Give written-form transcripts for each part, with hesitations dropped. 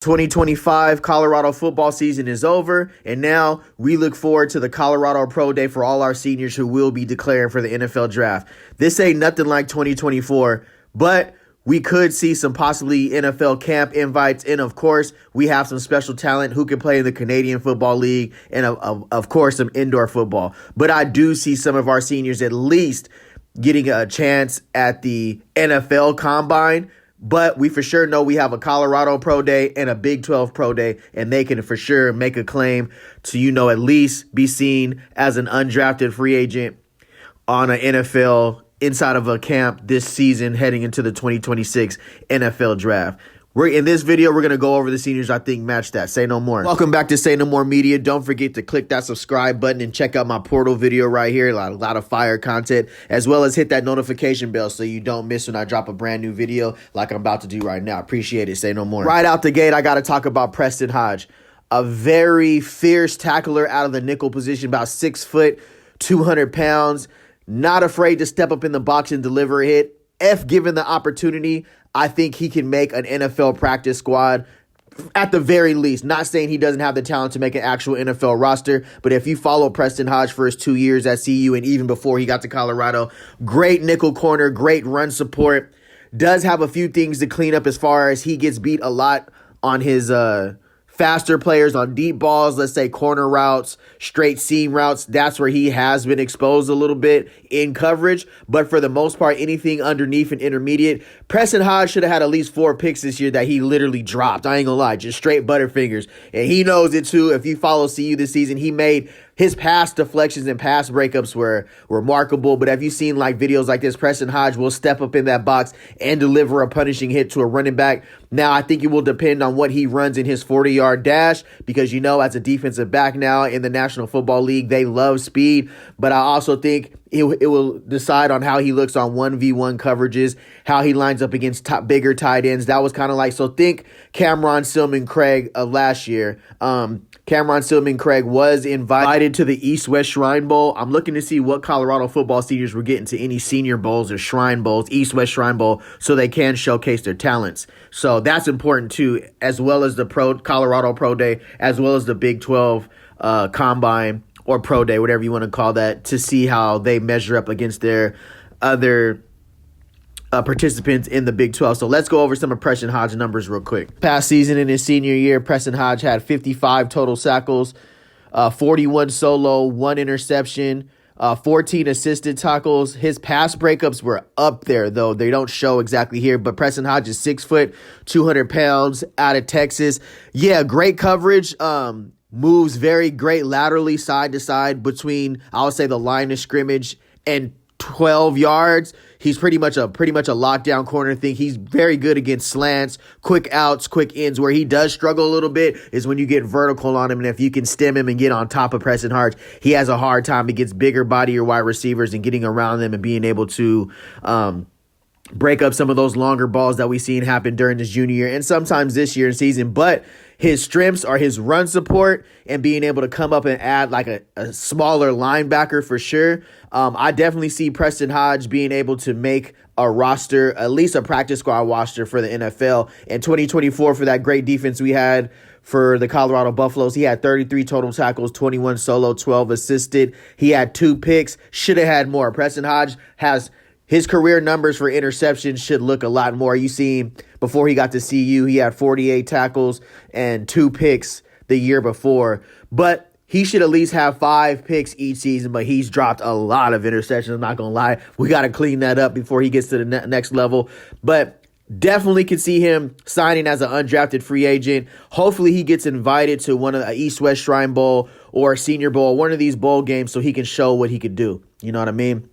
2025 Colorado football season is over, and now we look forward to the Colorado Pro Day for all our seniors who will be declaring for the NFL draft. This ain't nothing like 2024, but we could see some possibly NFL camp invites, and of course, we have some special talent who can play in the Canadian Football League and, of course, some indoor football. But I do see some of our seniors at least getting a chance at the NFL Combine. But we for sure know we have a Colorado Pro Day and a Big 12 Pro Day, and they can for sure make a claim to, at least be seen as an undrafted free agent on an NFL inside of a camp this season heading into the 2026 NFL Draft. In this video, we're going to go over the seniors I think match that. Say no more. Welcome back to Say No More Media. Don't forget to click that subscribe button and check out my portal video right here. A lot of fire content, as well as hit that notification bell so you don't miss when I drop a brand new video like I'm about to do right now. Appreciate it. Say no more. Right out the gate, I got to talk about Preston Hodge, a very fierce tackler out of the nickel position, about 6 foot, 200 pounds, not afraid to step up in the box and deliver a hit. Given the opportunity, I think he can make an NFL practice squad at the very least. Not saying he doesn't have the talent to make an actual NFL roster, but if you follow Preston Hodge for his 2 years at CU and even before he got to Colorado, great nickel corner, great run support, does have a few things to clean up as far as he gets beat a lot on his faster players on deep balls, let's say corner routes, straight seam routes. That's where he has been exposed a little bit in coverage. But for the most part, anything underneath and intermediate, Preston Hodge should have had at least 4 picks this year that he literally dropped. I ain't gonna lie, just straight butterfingers. And he knows it too. If you follow CU this season, he made his pass deflections and pass breakups were remarkable. But have you seen like videos like this? Preston Hodge will step up in that box and deliver a punishing hit to a running back. Now, I think it will depend on what he runs in his 40-yard dash because, as a defensive back now in the National Football League, they love speed. But I also think it will decide on how he looks on 1v1 coverages, how he lines up against bigger tight ends. That was kind of like, so think Cameron Silman-Craig of last year. Cameron Silman-Craig was invited to the East-West Shrine Bowl. I'm looking to see what Colorado football seniors were getting to any Senior Bowls or Shrine Bowls, East-West Shrine Bowl, so they can showcase their talents. So that's important too, as well as the Colorado Pro Day, as well as the Big 12 Combine or Pro Day, whatever you want to call that, to see how they measure up against their other participants in the Big 12. So let's go over some of Preston Hodge's numbers real quick. Past season in his senior year, Preston Hodge had 55 total tackles, 41 solo, 1 interception, 14 assisted tackles. His pass breakups were up there, though. They don't show exactly here, but Preston Hodge is 6 foot, 200 pounds out of Texas. Yeah, great coverage. Moves very great laterally side to side between, I would say, the line of scrimmage and 12 yards. He's pretty much a lockdown corner thing. He's very good against slants, quick outs, quick ins. Where he does struggle a little bit is when you get vertical on him, and if you can stem him and get on top of Preston Hodge, he has a hard time against bigger body or wide receivers and getting around them and being able to break up some of those longer balls that we've seen happen during his junior year and sometimes this year in season. But his strengths are his run support and being able to come up and add like a smaller linebacker for sure. I definitely see Preston Hodge being able to make a roster, at least a practice squad roster for the NFL. In 2024, for that great defense we had for the Colorado Buffaloes, he had 33 total tackles, 21 solo, 12 assisted. He had 2 picks, should have had more. Preston Hodge has his career numbers for interceptions should look a lot more. You see, before he got to CU, he had 48 tackles and 2 picks the year before. But he should at least have 5 picks each season, but he's dropped a lot of interceptions. I'm not going to lie. We got to clean that up before he gets to the next level. But definitely could see him signing as an undrafted free agent. Hopefully he gets invited to one of the East-West Shrine Bowl or Senior Bowl, one of these bowl games, so he can show what he could do. You know what I mean?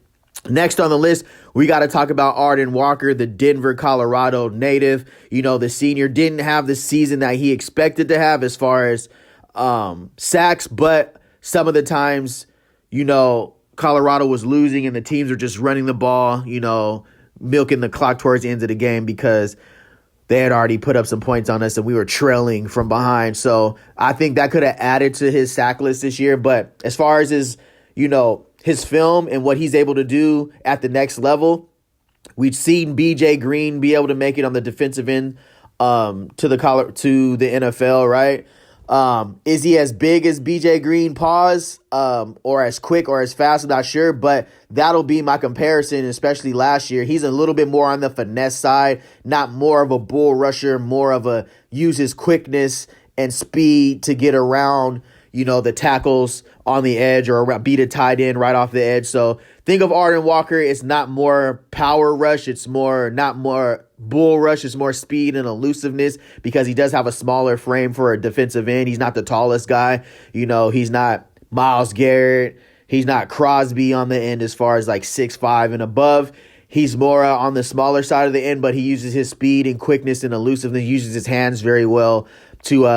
Next on the list, we got to talk about Arden Walker, the Denver, Colorado native. The senior didn't have the season that he expected to have as far as sacks, but some of the times, Colorado was losing and the teams were just running the ball, milking the clock towards the end of the game because they had already put up some points on us and we were trailing from behind. So I think that could have added to his sack list this year. But as far as his film and what he's able to do at the next level, we've seen BJ Green be able to make it on the defensive end to the NFL, right? Is he as big as BJ Green? Pause. Or as quick or as fast? I'm not sure, but that'll be my comparison, especially last year. He's a little bit more on the finesse side, not more of a bull rusher, more of a use his quickness and speed to get around, the tackles on the edge or beat a tight end right off the edge. So think of Arden Walker. It's not more power rush. It's not more bull rush. It's more speed and elusiveness because he does have a smaller frame for a defensive end. He's not the tallest guy. He's not Myles Garrett. He's not Crosby on the end as far as like 6'5" and above. He's more on the smaller side of the end, but he uses his speed and quickness and elusiveness. He uses his hands very well to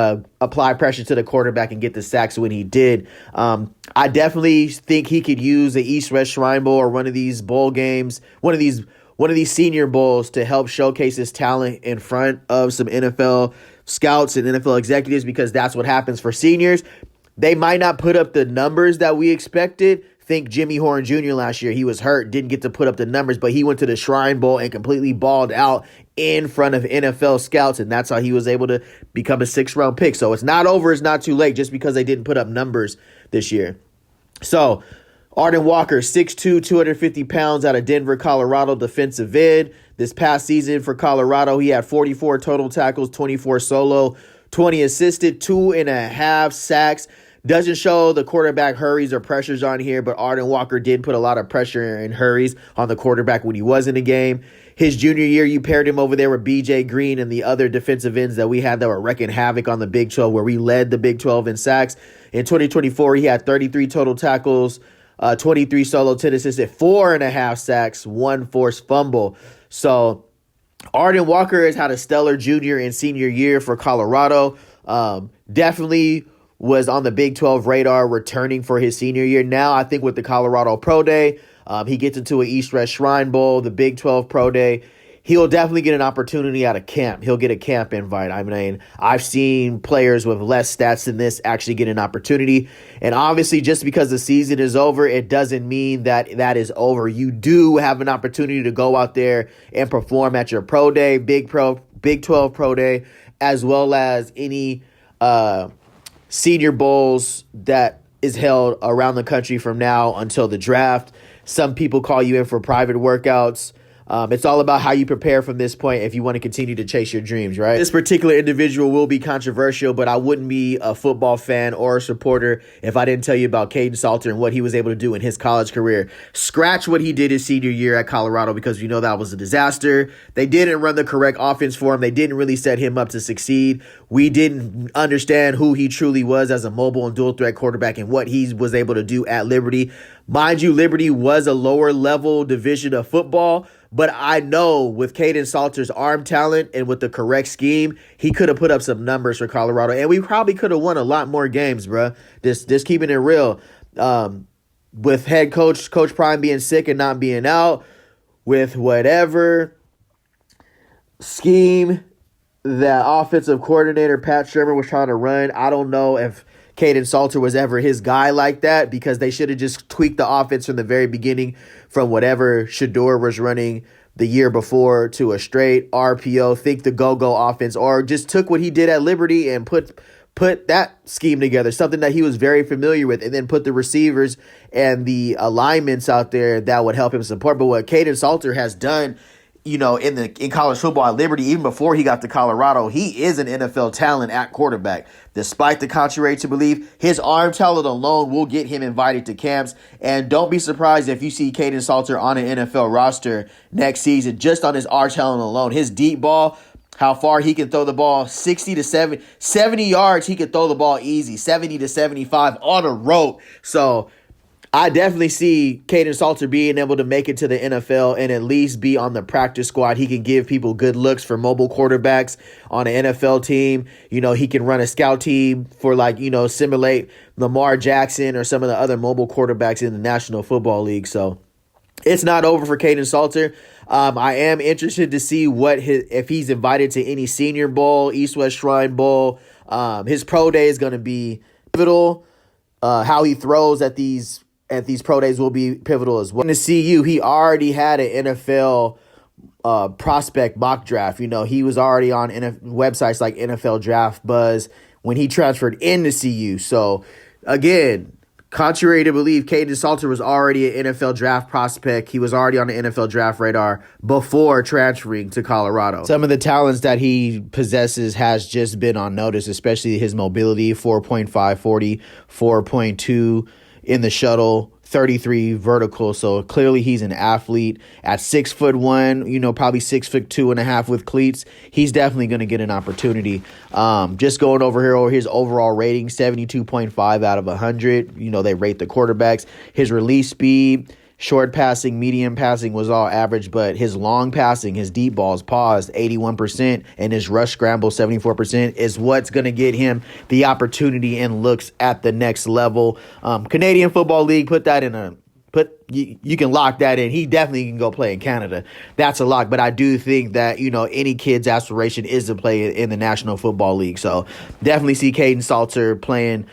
apply pressure to the quarterback and get the sacks when he did. I definitely think he could use the East-West Shrine Bowl or one of these bowl games, one of these senior bowls to help showcase his talent in front of some NFL scouts and NFL executives, because that's what happens for seniors. They might not put up the numbers that we expected. Think Jimmy Horn Jr. last year. He was hurt, didn't get to put up the numbers, but he went to the Shrine Bowl and completely balled out in front of NFL scouts, and that's how he was able to become a 6th-round pick. So it's not over, it's not too late just because they didn't put up numbers this year. So Arden Walker, 6'2", 250 pounds, out of Denver, Colorado, defensive end. This past season for Colorado, he had 44 total tackles, 24 solo, 20 assisted, 2.5 sacks. Doesn't show the quarterback hurries or pressures on here, but Arden Walker did put a lot of pressure and hurries on the quarterback when he was in the game. His junior year, you paired him over there with BJ Green and the other defensive ends that we had that were wrecking havoc on the Big 12, where we led the Big 12 in sacks. In 2024, he had 33 total tackles, 23 solo, 10 assisted, 4.5 sacks, 1 forced fumble. So Arden Walker has had a stellar junior and senior year for Colorado. Definitely was on the Big 12 radar returning for his senior year. Now, I think with the Colorado Pro Day, he gets into an East-West Shrine Bowl, the Big 12 Pro Day. He'll definitely get an opportunity at a camp. He'll get a camp invite. I mean, I've seen players with less stats than this actually get an opportunity. And obviously, just because the season is over, it doesn't mean that that is over. You do have an opportunity to go out there and perform at your Pro Day, Big 12 Pro Day, as well as any senior bowls that is held around the country from now until the draft. Some people call you in for private workouts. It's all about how you prepare from this point if you want to continue to chase your dreams, right? This particular individual will be controversial, but I wouldn't be a football fan or a supporter if I didn't tell you about Kaidon Salter and what he was able to do in his college career. Scratch what he did his senior year at Colorado, because that was a disaster. They didn't run the correct offense for him. They didn't really set him up to succeed. We didn't understand who he truly was as a mobile and dual threat quarterback and what he was able to do at Liberty. Mind you, Liberty was a lower level division of football, but I know with Kaidon Salter's arm talent and with the correct scheme, he could have put up some numbers for Colorado, and we probably could have won a lot more games, bro. Just keeping it real. With head Coach Prime being sick and not being out, with whatever scheme that offensive coordinator Pat Shermer was trying to run, I don't know if Kaidon Salter was ever his guy like that, because they should have just tweaked the offense from the very beginning from whatever Shador was running the year before to a straight RPO, think the go-go offense, or just took what he did at Liberty and put that scheme together, something that he was very familiar with, and then put the receivers and the alignments out there that would help him support. But what Kaidon Salter has done, in college football at Liberty, even before he got to Colorado, he is an NFL talent at quarterback. Despite the contrary to belief, his arm talent alone will get him invited to camps. And don't be surprised if you see Kaidon Salter on an NFL roster next season, just on his arm talent alone. His deep ball, how far he can throw the ball, 60 to 70 yards, he can throw the ball easy, 70 to 75 on a rope. So I definitely see Kaidon Salter being able to make it to the NFL and at least be on the practice squad. He can give people good looks for mobile quarterbacks on an NFL team. He can run a scout team for simulate Lamar Jackson or some of the other mobile quarterbacks in the National Football League. So it's not over for Kaidon Salter. I am interested to see if he's invited to any Senior Bowl, East-West Shrine Bowl. His pro day is going to be pivotal. How he throws at these pro days will be pivotal as well. In the CU, he already had an NFL prospect mock draft. He was already on websites like NFL Draft Buzz when he transferred into CU. So, again, contrary to believe, Kaidon Salter was already an NFL draft prospect. He was already on the NFL draft radar before transferring to Colorado. Some of the talents that he possesses has just been on notice, especially his mobility, 4.5 40, 4.2 in the shuttle, 33 vertical. So clearly he's an athlete at 6'1", probably 6'2.5" with cleats. He's definitely going to get an opportunity. Just going over here over his overall rating, 72.5 out of 100. They rate the quarterbacks. His release speed, short passing, medium passing was all average, but his long passing, his deep balls paused 81%, and his rush scramble 74% is what's going to get him the opportunity and looks at the next level. Canadian Football League, you can lock that in. He definitely can go play in Canada. That's a lock. But I do think that, any kid's aspiration is to play in the National Football League. So definitely see Kaidon Salter playing,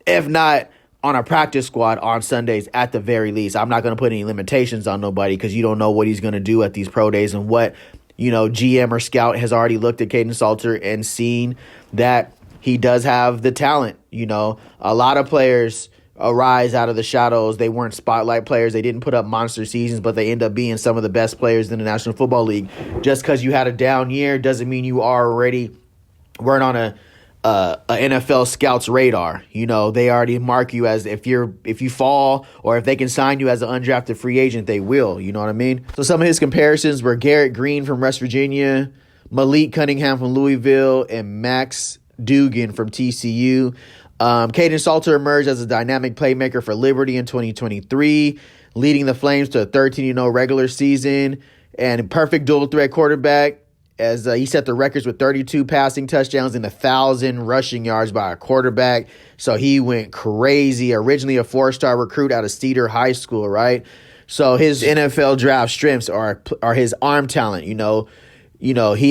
if not on a practice squad on Sundays at the very least. I'm not going to put any limitations on nobody because you don't know what he's going to do at these pro days and what, GM or scout has already looked at Kaidon Salter and seen that he does have the talent. A lot of players arise out of the shadows. They weren't spotlight players. They didn't put up monster seasons, but they end up being some of the best players in the National Football League. Just because you had a down year doesn't mean you weren't on a NFL scout's radar. They already mark you as if you fall or if they can sign you as an undrafted free agent, they will. You know what I mean? So some of his comparisons were Garrett Green from West Virginia, Malik Cunningham from Louisville, and Max Duggan from TCU. Kaidon Salter emerged as a dynamic playmaker for Liberty in 2023, leading the Flames to a 13-0 regular season and a perfect dual threat quarterback, as he set the records with 32 passing touchdowns and 1,000 rushing yards by a quarterback. So he went crazy. Originally a 4-star recruit out of Cedar High School, right? So his NFL draft strengths are his arm talent. He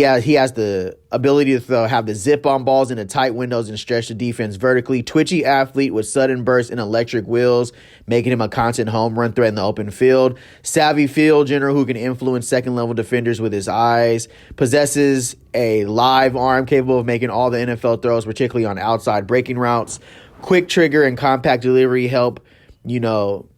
has the ability to throw, have the zip on balls into tight windows and stretch the defense vertically. Twitchy athlete with sudden bursts and electric wheels, making him a constant home run threat in the open field. Savvy field general who can influence second-level defenders with his eyes. Possesses a live arm capable of making all the NFL throws, particularly on outside breaking routes. Quick trigger and compact delivery help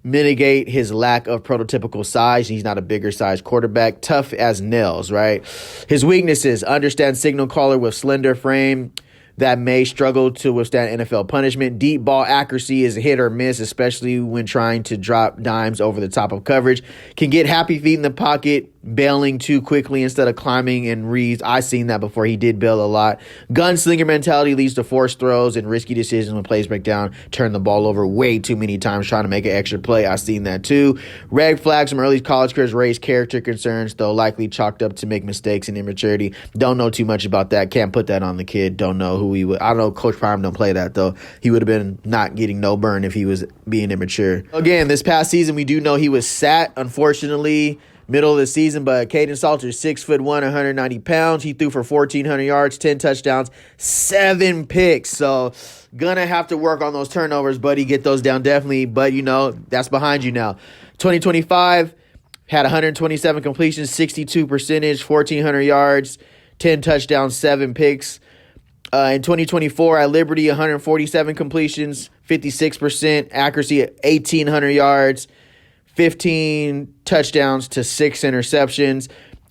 mitigate his lack of prototypical size. He's not a bigger size quarterback. Tough as nails, right? His weaknesses: understand signal caller with slender frame that may struggle to withstand NFL punishment. Deep ball accuracy is hit or miss, especially when trying to drop dimes over the top of coverage. Can get happy feet in the pocket, bailing too quickly instead of climbing in reads. I've seen that before. He did bail a lot. Gunslinger mentality leads to forced throws and risky decisions when plays break down. Turn the ball over way too many times trying to make an extra play. I've seen that too. Red flags from early college careers raise character concerns, though likely chalked up to make mistakes and immaturity. Don't know too much about that. Can't put that on the kid. Don't know who he would. I don't know. Coach Prime don't play that, though. He would have been not getting no burn if he was being immature. Again, this past season, we do know he was sat, unfortunately, middle of the season, but Kaidon Salter, 6'1", 190 pounds. He threw for 1,400 yards, 10 touchdowns, 7 picks. So gonna have to work on those turnovers, buddy. Get those down definitely. But, that's behind you now. 2025 had 127 completions, 62%, 1,400 yards, 10 touchdowns, 7 picks. In 2024 at Liberty, 147 completions, 56% accuracy at 1,800 yards, 15 touchdowns to 6 interceptions.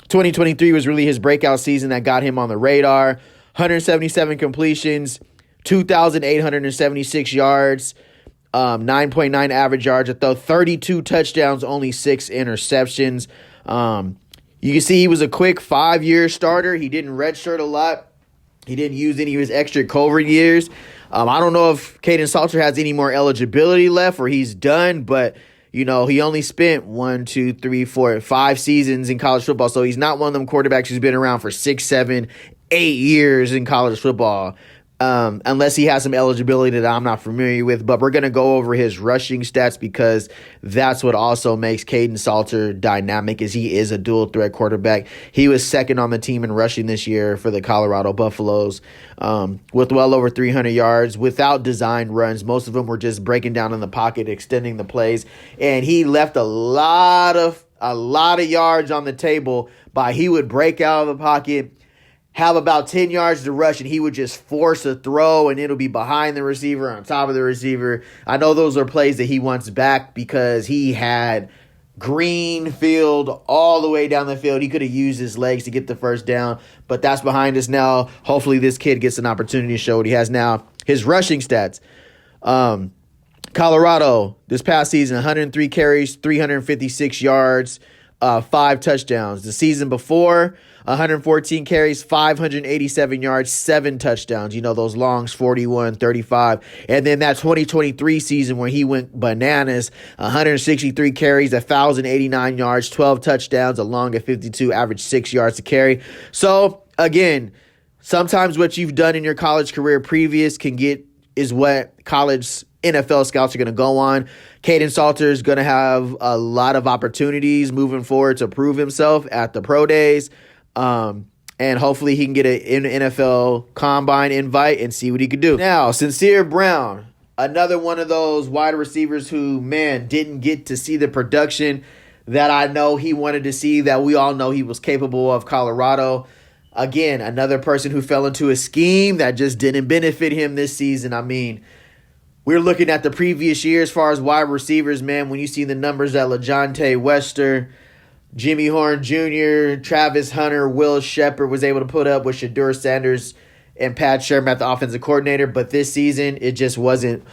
2023 was really his breakout season that got him on the radar. 177 completions, 2,876 yards, 9.9 average yards a throw, 32 touchdowns, only 6 interceptions. You can see he was a quick 5-year starter. He didn't redshirt a lot. He didn't use any of his extra COVID years. I don't know if Kaidon Salter has any more eligibility left or he's done, but he only spent 1, 2, 3, 4, 5 seasons in college football. So he's not one of them quarterbacks who's been around for 6, 7, 8 years in college football. Unless he has some eligibility that I'm not familiar with. But we're going to go over his rushing stats because that's what also makes Kaidon Salter dynamic, is he is a dual threat quarterback. He was second on the team in rushing this year for the Colorado Buffaloes with well over 300 yards without designed runs. Most of them were just breaking down in the pocket, extending the plays. And he left a lot of a lot of yards on the table by he would break out of the pocket, have about 10 yards to rush, and he would just force a throw, and it'll be behind the receiver, on top of the receiver. I know those are plays that he wants back because he had green field all the way down the field. He could have used his legs to get the first down, but that's behind us now. Hopefully this kid gets an opportunity to show what he has now. His rushing stats. Colorado, this past season, 103 carries, 356 yards, 5 touchdowns. The season before, 114 carries, 587 yards, 7 touchdowns. You know, those longs, 41, 35. And then that 2023 season where he went bananas, 163 carries, 1,089 yards, 12 touchdowns, a long at 52, average 6 yards to carry. So, again, sometimes what you've done in your college career previous is what college NFL scouts are going to go on. Kaidon Salter is going to have a lot of opportunities moving forward to prove himself at the pro days. And hopefully he can get an NFL combine invite and see what he could do. Now, Sincere Brown, another one of those wide receivers who, man, didn't get to see the production that I know he wanted to see, that we all know he was capable of. Colorado, again, another person who fell into a scheme that just didn't benefit him this season. I mean, we're looking at the previous year as far as wide receivers, man. When you see the numbers that LaJohntay Wester, Jimmy Horn Jr., Travis Hunter, Will Shepard was able to put up with Deion Sanders and Pat Sherm at the offensive coordinator. But this season, it just wasn't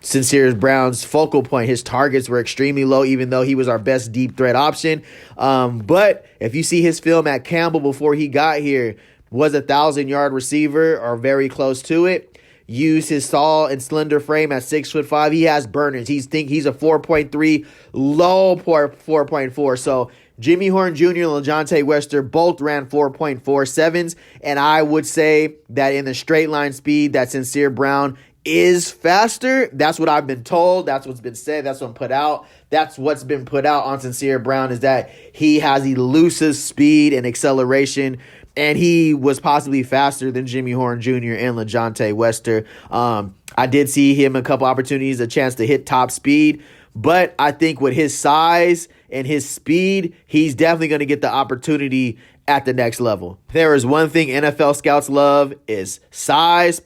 Sincere Brown's focal point. His targets were extremely low, even though he was our best deep threat option. But if you see his film at Campbell before he got here, was a 1,000-yard receiver or very close to it. Use his tall and slender frame at 6'5". He has burners. He's a 4.3, low 4.4. So Jimmy Horn Jr. and LaJohntay Wester both ran 4.47s, and I would say that in the straight line speed, that Sincere Brown is faster. That's what I've been told. That's what's been said. That's what's put out. That's what's been put out on Sincere Brown, is that he has elusive speed and acceleration. And he was possibly faster than Jimmy Horn Jr. and LaJohntay Wester. I did see him a couple opportunities, a chance to hit top speed. But I think with his size and his speed, he's definitely going to get the opportunity at the next level. There is one thing NFL scouts love is size,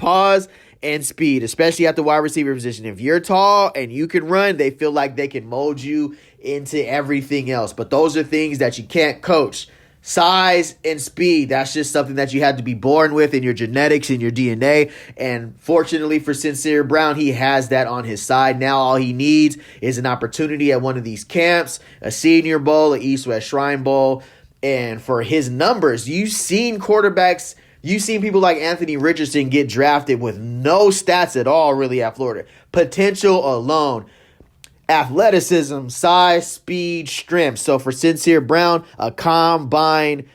and speed, especially at the wide receiver position. If you're tall and you can run, they feel like they can mold you into everything else. But those are things that you can't coach. Size and speed, that's just something that you had to be born with in your genetics, in your DNA. And fortunately for Sincere Brown, he has that on his side. Now all he needs is an opportunity at one of these camps, a Senior Bowl, an East-West Shrine Bowl. And for his numbers, you've seen quarterbacks, you've seen people like Anthony Richardson get drafted with no stats at all really at Florida. Potential alone. Athleticism, size, speed, strength. So for Sincere Brown, a combine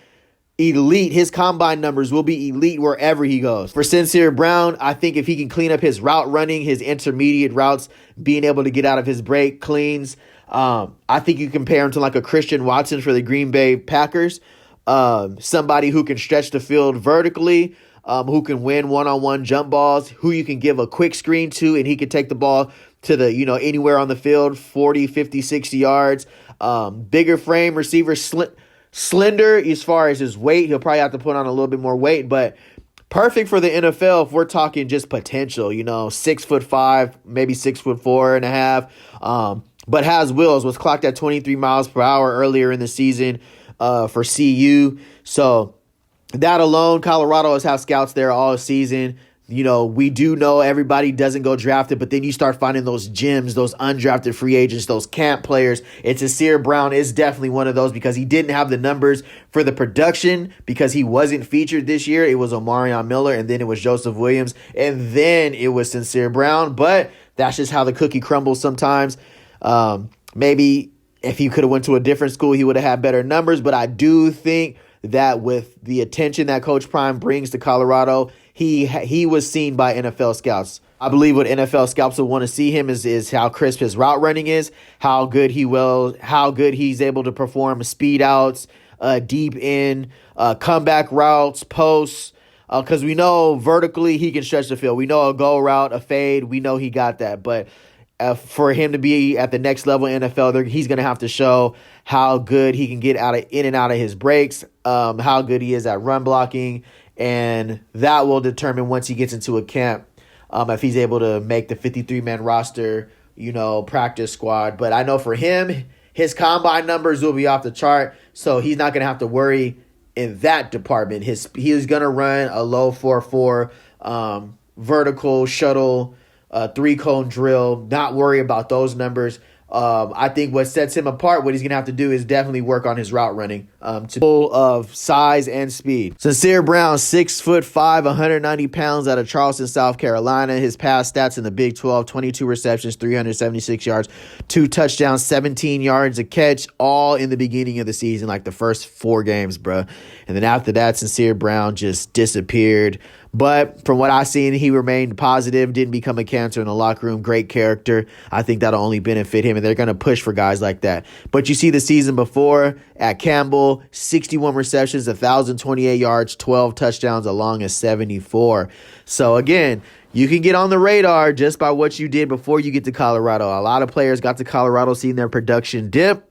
elite. His combine numbers will be elite wherever he goes. For Sincere Brown, I think if he can clean up his route running, his intermediate routes, being able to get out of his break cleans, I think you compare him to like a Christian Watson for the Green Bay Packers. Somebody who can stretch the field vertically, who can win one-on-one jump balls, who you can give a quick screen to, and he can take the ball to the, anywhere on the field, 40, 50, 60 yards. Bigger frame receiver, slender as far as his weight. He'll probably have to put on a little bit more weight, but perfect for the NFL if we're talking just potential, 6'5", maybe 6'4.5". But has wheels, was clocked at 23 miles per hour earlier in the season for CU. So that alone, Colorado has had scouts there all season. We do know everybody doesn't go drafted, but then you start finding those gems, those undrafted free agents, those camp players. And Sincere Brown is definitely one of those because he didn't have the numbers for the production because he wasn't featured this year. It was Omarion Miller, and then it was Joseph Williams, and then it was Sincere Brown. But that's just how the cookie crumbles sometimes. Maybe if he could have went to a different school, he would have had better numbers. But I do think that with the attention that Coach Prime brings to Colorado, he was seen by NFL scouts. I believe what NFL scouts will want to see him is how crisp his route running is, how good he's able to perform speed outs, deep in, comeback routes, posts. Because we know vertically he can stretch the field. We know a go route, a fade. We know he got that. But for him to be at the next level in NFL, he's going to have to show how good he can get in and out of his breaks, how good he is at run blocking, and that will determine once he gets into a camp if he's able to make the 53-man roster, practice squad. But I know for him, his combine numbers will be off the chart, so he's not going to have to worry in that department. He is going to run a low 4.4 vertical shuttle, 3-cone drill, not worry about those numbers. I think what sets him apart, what he's going to have to do is definitely work on his route running to full of size and speed. Sincere Brown, 6'5", 190 pounds out of Charleston, South Carolina. His past stats in the Big 12, 22 receptions, 376 yards, 2 touchdowns, 17 yards a catch, all in the beginning of the season, like the first 4 games, bro. And then after that, Sincere Brown just disappeared. But from what I've seen, he remained positive, didn't become a cancer in the locker room. Great character. I think that'll only benefit him, and they're going to push for guys like that. But you see the season before at Campbell, 61 receptions, 1,028 yards, 12 touchdowns, along as 74. So, again, you can get on the radar just by what you did before you get to Colorado. A lot of players got to Colorado, seeing their production dip.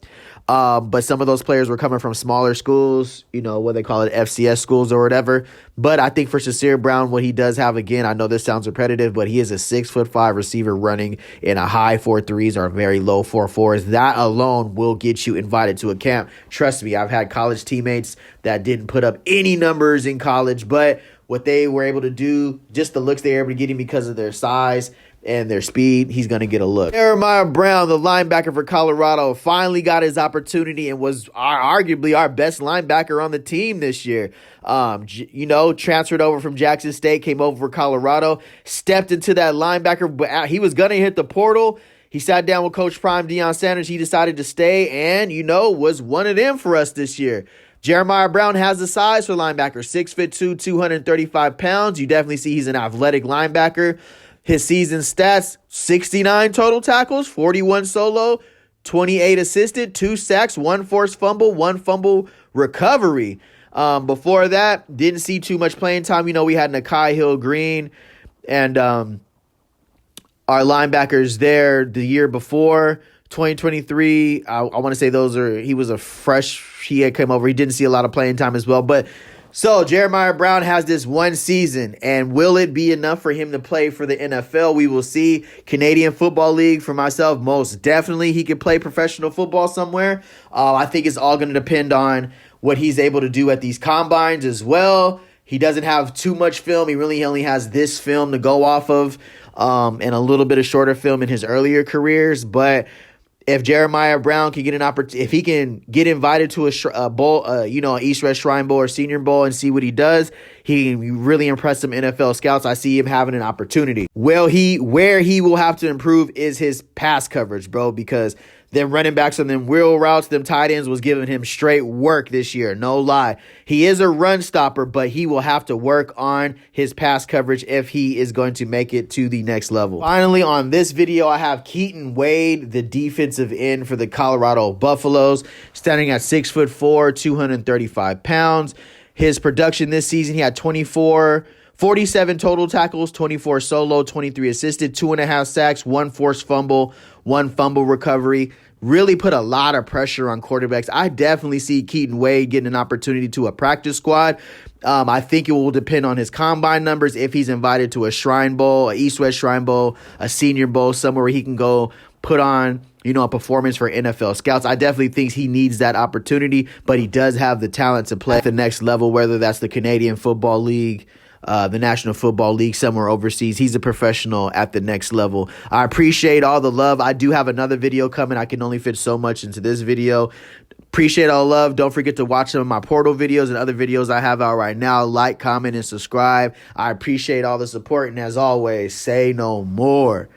But some of those players were coming from smaller schools, what they call it, FCS schools or whatever. But I think for Sincere Brown, what he does have, again, I know this sounds repetitive, but he is a 6'5" receiver running in a high 4.3s or very low 4.4s. That alone will get you invited to a camp. Trust me, I've had college teammates that didn't put up any numbers in college, but what they were able to do, just the looks they were able to get him because of their size and their speed, he's going to get a look. Jeremiah Brown, the linebacker for Colorado, finally got his opportunity and was arguably our best linebacker on the team this year. Transferred over from Jackson State, came over for Colorado, stepped into that linebacker, but he was going to hit the portal. He sat down with Coach Prime, Deion Sanders. He decided to stay and, was one of them for us this year. Jeremiah Brown has the size for linebacker, 6'2", 235 pounds. You definitely see he's an athletic linebacker. His season stats, 69 total tackles, 41 solo, 28 assisted, 2 sacks, 1 forced fumble, 1 fumble recovery. Before that, didn't see too much playing time. We had Nakai Hill-Green and our linebackers there the year before. 2023, I want to say he was a fresh, he had come over. He didn't see a lot of playing time as well, but so Jeremiah Brown has this one season, and will it be enough for him to play for the NFL? We will see. Canadian Football League, for myself, most definitely he could play professional football somewhere. I think it's all going to depend on what he's able to do at these combines as well. He doesn't have too much film. He really only has this film to go off of, and a little bit of shorter film in his earlier careers, but if Jeremiah Brown can get an opportunity, if he can get invited to a bowl, an East-West Shrine Bowl or Senior Bowl and see what he does, he can really impress some NFL scouts. I see him having an opportunity. Where he will have to improve is his pass coverage, bro, because them running backs on them wheel routes, them tight ends was giving him straight work this year. No lie. He is a run stopper, but he will have to work on his pass coverage if he is going to make it to the next level. Finally, on this video, I have Keaton Wade, the defensive end for the Colorado Buffaloes, standing at 6'4", 235 pounds. His production this season, he had 47 total tackles, 24 solo, 23 assisted, 2.5 sacks, 1 forced fumble, 1 fumble recovery. Really put a lot of pressure on quarterbacks. I definitely see Keaton Wade getting an opportunity to a practice squad. I think it will depend on his combine numbers if he's invited to a Shrine Bowl, a East-West Shrine Bowl, a Senior Bowl, somewhere where he can go put on a performance for NFL scouts. I definitely think he needs that opportunity, but he does have the talent to play at the next level, whether that's the Canadian Football League, the National Football League, somewhere overseas. He's a professional at the next level. I appreciate all the love. I do have another video coming. I can only fit so much into this video. Appreciate all the love. Don't forget to watch some of my portal videos and other videos I have out right now. Like, comment, and subscribe. I appreciate all the support. And as always, say no more.